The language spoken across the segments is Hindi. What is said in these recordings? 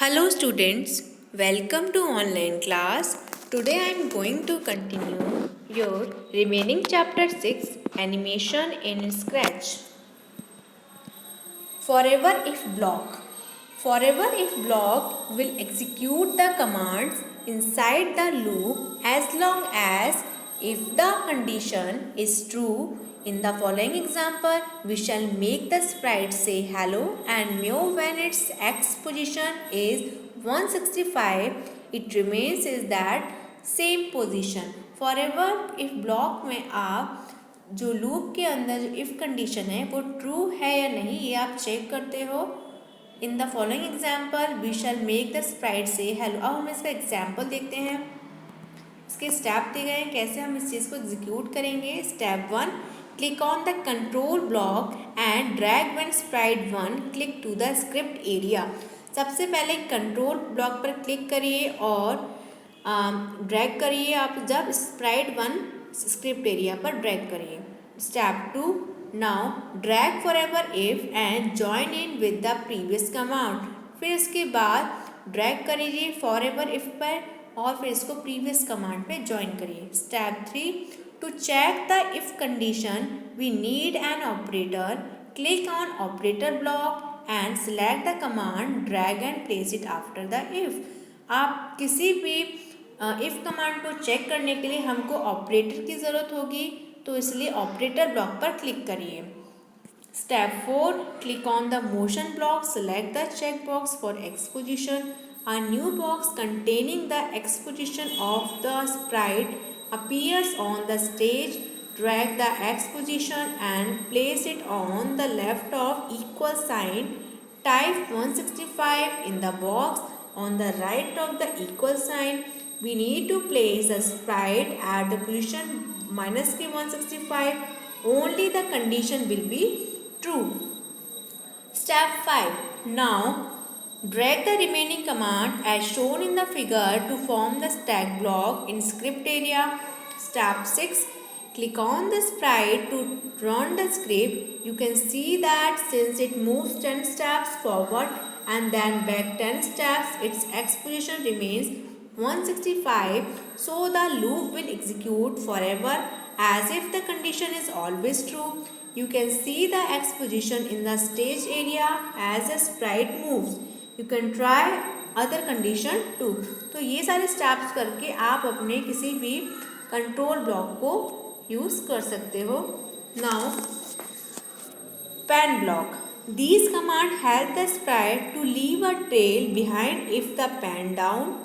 Hello students, welcome to online class. Today I am going to continue your remaining chapter 6 animation in Scratch. Forever if block. Forever if block will execute the commands inside the loop as long as if the condition is true. In the following example, we shall make the sprite say hello and meow when its x position is 165. It remains is that same position. Forever if block में आप जो लूप के अंदर जो इफ़ कंडीशन है वो ट्रू है या नहीं ये आप चेक करते हो. In the following example we shall make the sprite say hello. अब हम इसका एग्जाम्पल देखते हैं. इसके स्टेप दिए गए हैं कैसे हम इस चीज़ को एग्जीक्यूट करेंगे. Step 1, click on the control block and drag when sprite 1 click to the script area. सबसे पहले कंट्रोल ब्लॉक पर क्लिक करिए और ड्रैग करिए आप जब स्प्राइट 1 स्क्रिप्ट एरिया पर ड्रैग करिए. Step 2, now drag forever if and join in with the previous command. फिर इसके बाद ड्रैग करिए फॉरएवर इफ पर और फिर इसको प्रीवियस कमांड पे ज्वाइन करिए. Step 3, to check the if condition we need an operator. Click on operator block and select the command drag and place it after the if. आप किसी भी इफ़ कमांड को चेक करने के लिए हमको ऑपरेटर की ज़रूरत होगी तो इसलिए ऑपरेटर ब्लॉक पर क्लिक करिए. Step 4, click on the motion block, select the check box for x position. A new box containing the x position of the sprite appears on the stage. Drag the x position and place it on the left of equal sign. Type 165 in the box on the right of the equal sign. We need to place the sprite at the position -165. Only the condition will be true. Step 5. Now drag the remaining command as shown in the figure to form the stack block in script area. Step 6. Click on the sprite to run the script. You can see that since it moves 10 steps forward and then back 10 steps, its x position remains 165. So the loop will execute forever as if the condition is always true. You can see the x position in the stage area as the sprite moves. You can try other condition too. तो ये सारे स्टेप्स करके आप अपने किसी भी कंट्रोल ब्लॉक को यूज़ कर सकते हो. Now pan block. These command help the sprite to leave a trail behind if the pan down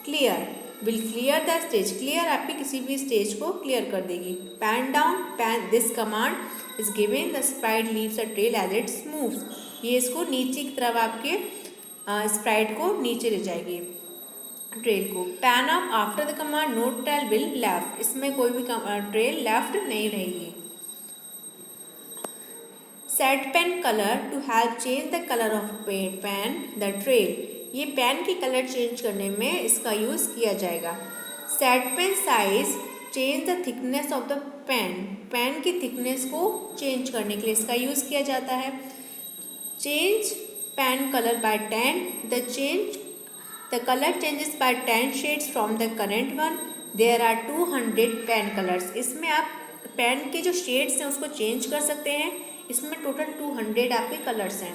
clear will clear the stage. Clear आपकी किसी भी स्टेज को क्लियर कर देगी. Pan down, pan this command is given the sprite leaves a trail as it moves. ये इसको नीचे की तरफ आपके स्प्राइट को नीचे ले जाएगी ट्रेल को. Pan up after the command no trail will left. इसमें कोई भी ट्रेल लेफ्ट नहीं रहेगी. Set pen colour to help change the colour of pen the trail. ये पेन की कलर चेंज करने में इसका यूज़ किया जाएगा. Set pen size change the thickness of the pen. Pen की थिकनेस को चेंज करने के लिए इसका यूज़ किया जाता है. Change pen color by 10. The color changes by 10 shades from the current one. There are 200 pen colors. इसमें आप पेन के जो शेड्स हैं उसको चेंज कर सकते हैं. इसमें टोटल 200 आपके कलर्स हैं.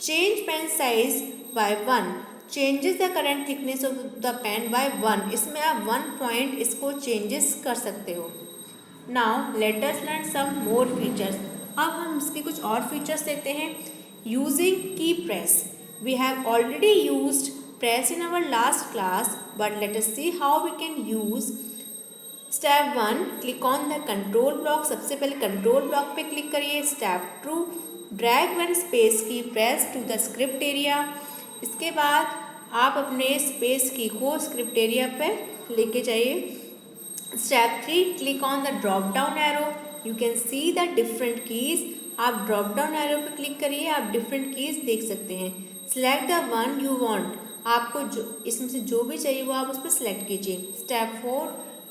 Change pen size by 1. Changes the current thickness of the pen by 1. इसमें आप 1 पॉइंट इसको चेंजेस कर सकते हो. Now let us learn some more features. अब हम इसके कुछ और फीचर्स देखते हैं. Using key press. We have already used press in our last class, but let us see how we can use. Step 1, click on the control block. सबसे पहले control block पे क्लिक करिए. Step 2, drag when space key press to the script area. इसके बाद आप अपने space की को script area पे लेके जाइए. Step 3, click on the drop down arrow. You can see the different keys. आप ड्रॉप डाउन एरो पर क्लिक करिए. आप डिफरेंट कीज देख सकते हैं. Select the one you want. आपको जो इसमें से जो भी चाहिए वो आप उस पर सिलेक्ट कीजिए. Step 4,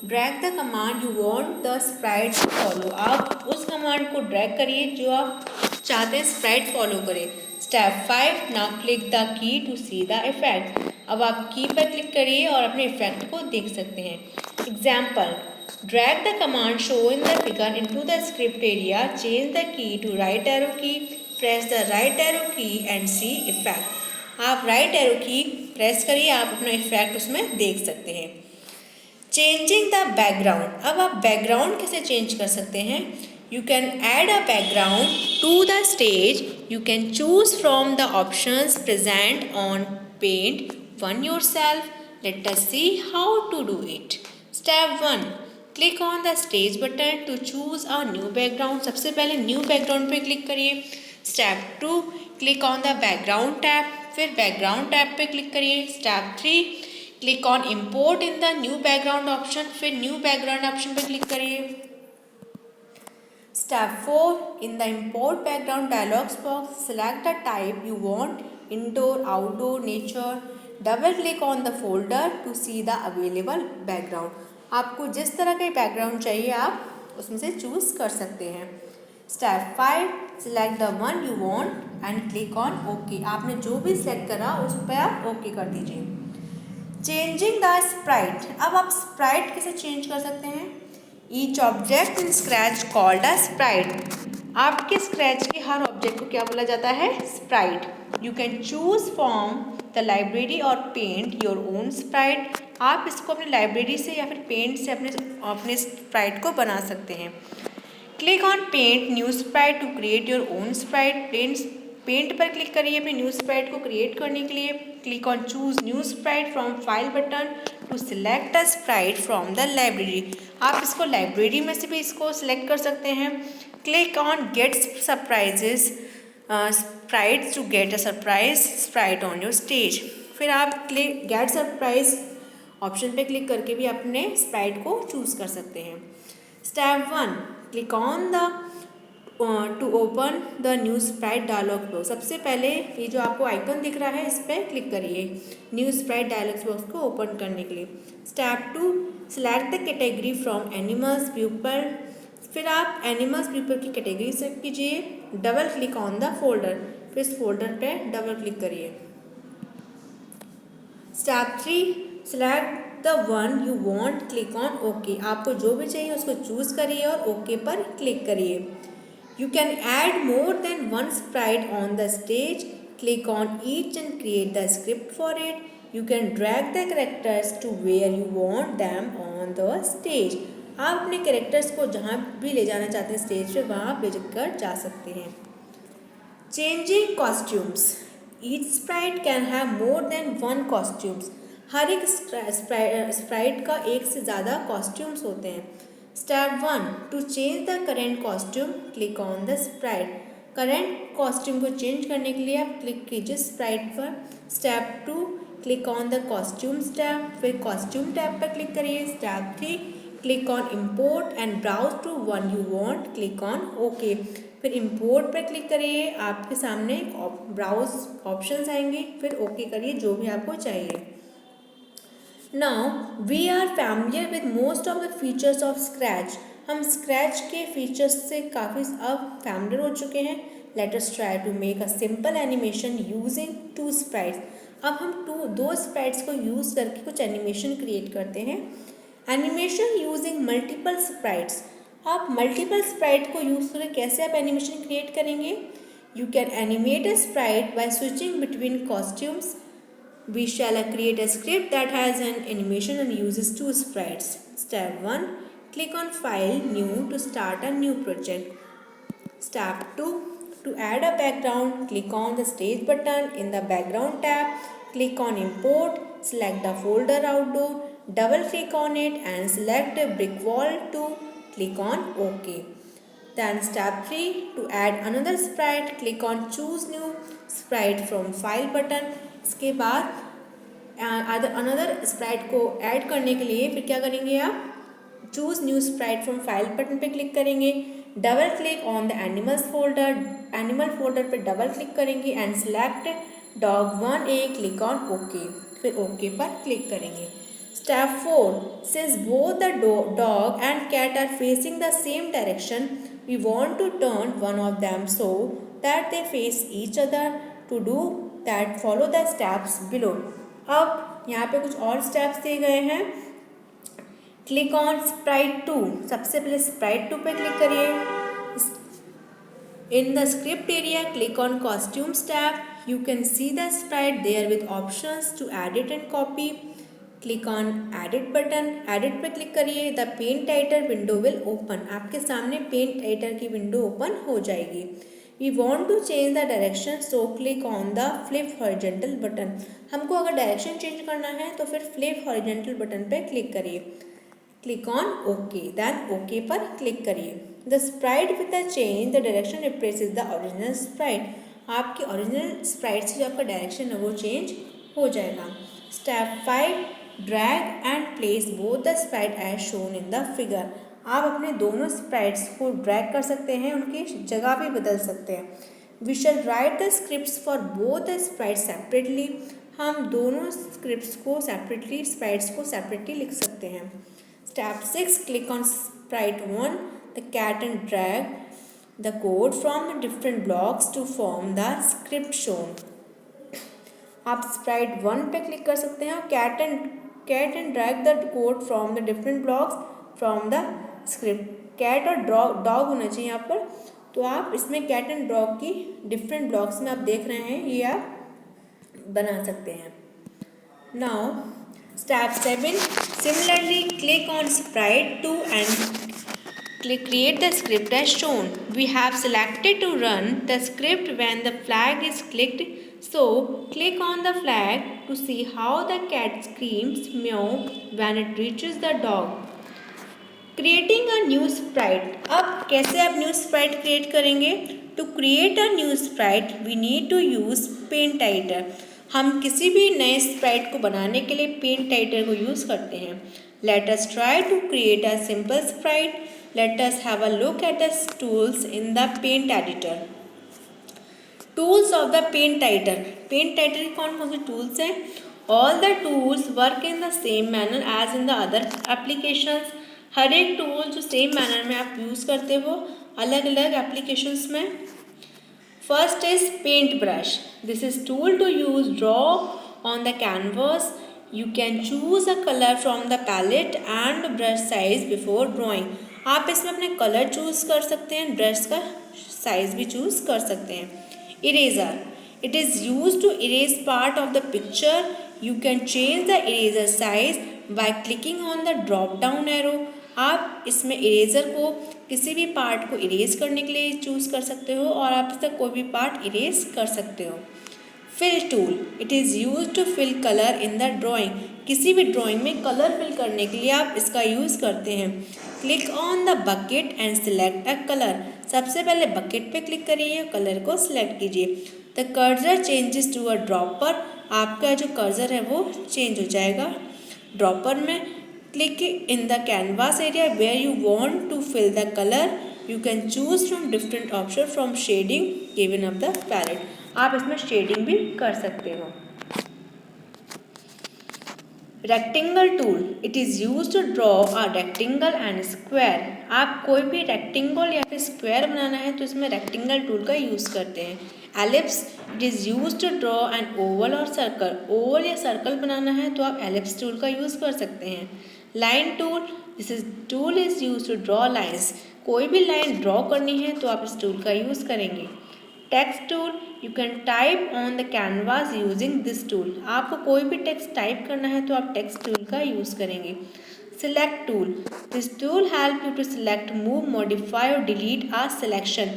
drag the command you want the Sprite follow. आप उस कमांड को ड्रैग करिए जो आप चाहते हैं स्प्राइट फॉलो करे. Step 5. Now click the key to see the effect. अब आप की पर क्लिक करिए और अपने इफेक्ट को देख सकते हैं. Example. Drag the command shown in the figure into the script area. Change the key to right arrow key. Press the right arrow key and see effect. आप राइट एरो की प्रेस करिए, आप अपना इफेक्ट उसमें देख सकते हैं. Changing the background. अब आप बैकग्राउंड कैसे चेंज कर सकते हैं? You can add a background to the stage. You can choose from the options present on paint one yourself. Let us see how to do it. Step 1. Click on the stage button to choose a new background. सबसे पहले न्यू बैकग्राउंड पे क्लिक करिए. Step 2. Click on the background tab. फिर बैकग्राउंड टैब पे क्लिक करिए. Step 3. Click on import in the new background option. फिर न्यू बैकग्राउंड ऑप्शन पे क्लिक करिए. Step 4. In the import background dialogs box select the type you want, indoor, outdoor, nature. Double click on the folder to see the available background. आपको जिस तरह का बैकग्राउंड चाहिए आप उसमें से चूज कर सकते हैं. Step 5. Select the one you want and click on okay. आपने जो भी सिलेक्ट करा उस पर आप ओके कर दीजिए. Changing the Sprite. अब आप स्प्राइट कैसे चेंज कर सकते हैं? Each object in scratch called a Sprite. आपके स्क्रैच के हर ऑब्जेक्ट को क्या बोला जाता है? Sprite. You can choose from the library और पेंट योर ओन स्प्राइट. आप इसको अपनी लाइब्रेरी से या फिर पेंट से अपने स्प्राइट को बना सकते हैं. Click on paint new sprite to create your own sprite. Paint पर क्लिक करिए अपने न्यू स्प्राइट को क्रिएट करने के लिए. Click on choose new sprite from file button to select the sprite from the library. आप इसको लाइब्रेरी में से भी इसको सिलेक्ट कर सकते हैं. Click on get surprises sprite to get a surprise sprite on your stage. फिर आप क्लिक गेट सरप्राइज ऑप्शन पे क्लिक करके भी अपने स्प्राइट को चूज कर सकते हैं. Step 1. Click on the to open the new sprite dialog box. सबसे पहले ये जो आपको आइकन दिख रहा है इस पर क्लिक करिए न्यू स्प्राइट डायलॉग बॉक्स को ओपन करने के लिए. Step 2. Select the category from animals people. फिर आप एनिमल्स पीपल की कैटेगरी सेलेक्ट कीजिए. Double click on the folder. फिर इस फोल्डर पे डबल क्लिक करिए. Step 3. Select the one you want. Click on okay. आपको जो भी चाहिए उसको चूज करिए और ओके पर क्लिक करिए. You can add more than one sprite on the stage. Click on each and create the script for it. You can drag the characters to where you want them on the stage. आप अपने कैरेक्टर्स को जहाँ भी ले जाना चाहते हैं स्टेज पे वहाँ आप ले कर जा सकते हैं. Changing costumes. Each sprite can have more than one costumes. हर एक स्प्राइट का एक से ज़्यादा कॉस्ट्यूम्स होते हैं. Step 1. To change the current costume click on the sprite. Current costume को चेंज करने के लिए आप क्लिक कीजिए स्प्राइट पर. Step 2. Click on the costumes tab. फिर कॉस्ट्यूम टैब पर क्लिक करिए. Step 3. Click on import and browse to one you want. Click on okay. फिर इम्पोर्ट पर क्लिक करिए. आपके सामने ब्राउज ऑप्शंस आएंगे. फिर ओके करिए जो भी आपको चाहिए. Now we are familiar with most of the features of Scratch. हम Scratch के features से काफ़ी अब familiar हो चुके हैं. Let us try to make a simple animation using two sprites. अब हम दो sprites को use करके कुछ animation create करते हैं. Animation using multiple sprites. आप multiple sprite को use करके कैसे आप animation create करेंगे? You can animate a sprite by switching between costumes. We shall create a script that has an animation and uses two sprites. Step 1. Click on File, New to start a new project. Step 2. To add a background, click on the Stage button. In the Background tab, click on Import. Select the folder Outdoor. Double click on it and select a brick wall to click on OK. Then step 3. To add another sprite, click on Choose New Sprite from File button. इसके बाद अनदर स्प्राइट को ऐड करने के लिए फिर क्या करेंगे आप choose new sprite from file button पे क्लिक करेंगे. Double click on the animal folder पे डबल क्लिक करेंगे and select dog 1A. Click on okay. फिर ओके पर क्लिक करेंगे. Step 4. Since both the dog and cat are facing the same direction we want to turn one of them so that they face each other. To do that, follow the steps below. अब यहाँ पे कुछ और स्टेप्स दिए गए हैं. Click on Sprite 2. सबसे पहले स्प्राइट 2 पे क्लिक करिए. In the script area, click on Costumes tab. You can see the sprite there with options to edit and copy. Click on Edit button. Edit पे क्लिक करिए. The Paint Editor window will open. आपके सामने Paint Editor की विंडो ओपन हो जाएगी. We want to change the direction, so click on the Flip Horizontal button. हमको अगर डायरेक्शन चेंज करना है तो फिर Flip Horizontal बटन पे क्लिक करिए. Click on okay, then okay पर क्लिक करिए. The sprite with the change the direction replaces the original sprite. आपकी ओरिजिनल स्प्राइट से जो आपका डायरेक्शन है वो चेंज हो जाएगा. Step 5, drag and place both the sprite as shown in the figure. आप अपने दोनों स्प्राइट्स को ड्रैग कर सकते हैं, उनकी जगह भी बदल सकते हैं. We shall write the scripts for both the sprite separately. हम दोनों स्क्रिप्ट्स को सेपरेटली, स्प्राइट्स को सेपरेटली लिख सकते हैं. Step 6, click on sprite 1, the cat, and drag the code from the different blocks to form the script shown. आप sprite 1 पे क्लिक कर सकते हैं और cat and drag the code from the different blocks from the script. cat और dog होना चाहिए यहाँ पर, तो आप इसमें cat and dog की different blocks में आप देख रहे हैं, ये आप बना सकते हैं. Now Step 7, similarly click on sprite 2 and create the script as shown. We have selected to run the script when the flag is clicked, so click on the flag to see how the cat screams meow when it reaches the dog. Creating a new sprite. अब कैसे आप न्यू स्प्राइट क्रिएट करेंगे? To create a new sprite we need to use Paint Editor. हम किसी भी नए स्प्राइट को बनाने के लिए पेंट एडिटर को यूज़ करते हैं. Let us try to create a simple sprite. Let us have a look at the tools in the paint editor. Tools of the paint editor. Paint editor की कौन कौन से टूल्स हैं? All the tools work in the same manner as in the other applications. हर एक टूल जो सेम मैनर में आप यूज़ करते हो अलग अलग एप्लीकेशंस में. First is paint brush. This is tool to use draw on the canvas. You can choose a color from the palette and brush size before drawing. आप इसमें अपने कलर चूज़ कर सकते हैं, ब्रश का साइज भी चूज़ कर सकते हैं. Eraser. It is used to erase part of the picture. You can change the eraser size by clicking on the drop down arrow. आप इसमें इरेज़र को किसी भी पार्ट को इरेज करने के लिए चूज़ कर सकते हो और आप इसका कोई भी पार्ट इरेज कर सकते हो. Fill tool. It is use to fill colour in the drawing. किसी भी ड्राइंग में कलर फिल करने के लिए आप इसका यूज़ करते हैं. Click on the bucket and select a colour. सबसे पहले बकेट पे क्लिक करिए, कलर को सिलेक्ट कीजिए. The cursor changes to a dropper. आपका जो कर्सर है वो चेंज हो जाएगा ड्रॉपर में. Click in the canvas area where you want to fill the color. You can choose from different options from shading given up the palette. आप इसमें shading भी कर सकते हो. Rectangle tool. It is used to draw a rectangle and square. आप कोई भी rectangle या फिर square बनाना है तो इसमें rectangle tool का यूज़ करते हैं. Ellipse. It is used to draw an oval or circle. Oval या circle बनाना है तो आप ellipse tool का यूज़ कर सकते हैं. Line tool. Tool is use to draw lines. कोई भी लाइन ड्रॉ करनी है तो आप इस टूल का यूज़ करेंगे. Text tool. You can type on the canvas using this tool. आपको कोई भी टेक्स्ट टाइप करना है तो आप टेक्स्ट टूल का यूज़ करेंगे. Select tool. This tool help you to select, move, modify और डिलीट आ सिलेक्शन.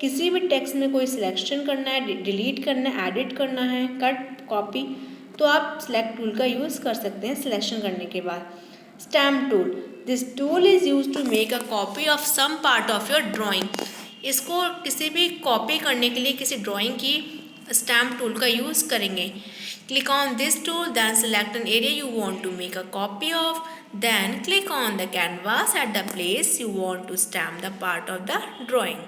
किसी भी टेक्स्ट में कोई सिलेक्शन करना है, डिलीट करना है, एडिट करना है, कट, कॉपी, तो आप सिलेक्ट टूल का यूज़ कर सकते हैं सिलेक्शन करने के बाद. Stamp tool. This tool is used to make a copy of some part of your drawing. इसको किसी भी कॉपी करने के लिए किसी ड्राइंग की स्टैम्प टूल का यूज़ करेंगे. Click on this tool, then select an area you want to make a copy of. Then click on the canvas at the place you want to stamp the part of the drawing.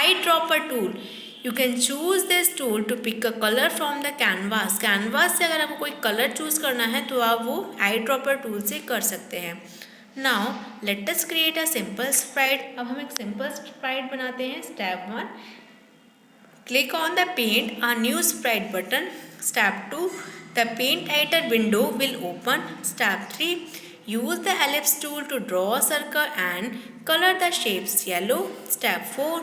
Eyedropper tool. You can choose this tool to pick a color from the canvas. Canvas से अगर आपको कोई कलर चूज़ करना है तो आप वो आई ड्रॉपर टूल से कर सकते हैं. Now let us create a simple Sprite. अब हम एक सिंपल स्प्राइट बनाते हैं. Step 1, Click on the Paint a new sprite button. Step 2. The Paint Editor window will open. Step 3. Use the ellipse tool to draw a circle and color the shapes yellow. Step 4.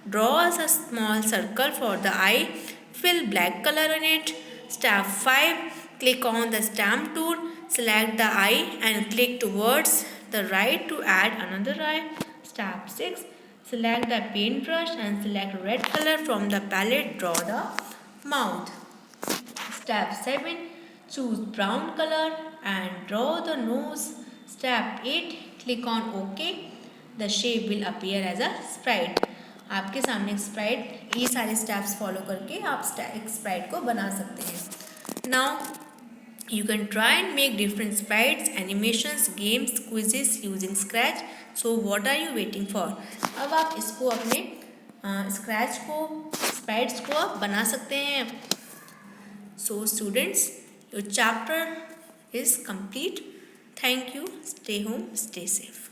Draw a small circle for the eye. Fill black color in it. Step 5. Click on the stamp tool. Select the eye and click towards the right to add another eye. Step 6. Select the paintbrush and select red color from the palette. Draw the mouth. Step 7. Choose brown color and draw the nose. Step 8. Click on OK. The shape will appear as a sprite. आपके सामने एक स्प्राइट ये सारे स्टेप्स फॉलो करके आप एक स्प्राइट को बना सकते हैं. Now you can try and make different sprites, animations, games, quizzes using Scratch. So what are you waiting for? अब आप इसको अपने स्क्रैच को स्प्राइट्स को आप बना सकते हैं. So students, your chapter is complete. Thank you. Stay home, stay safe.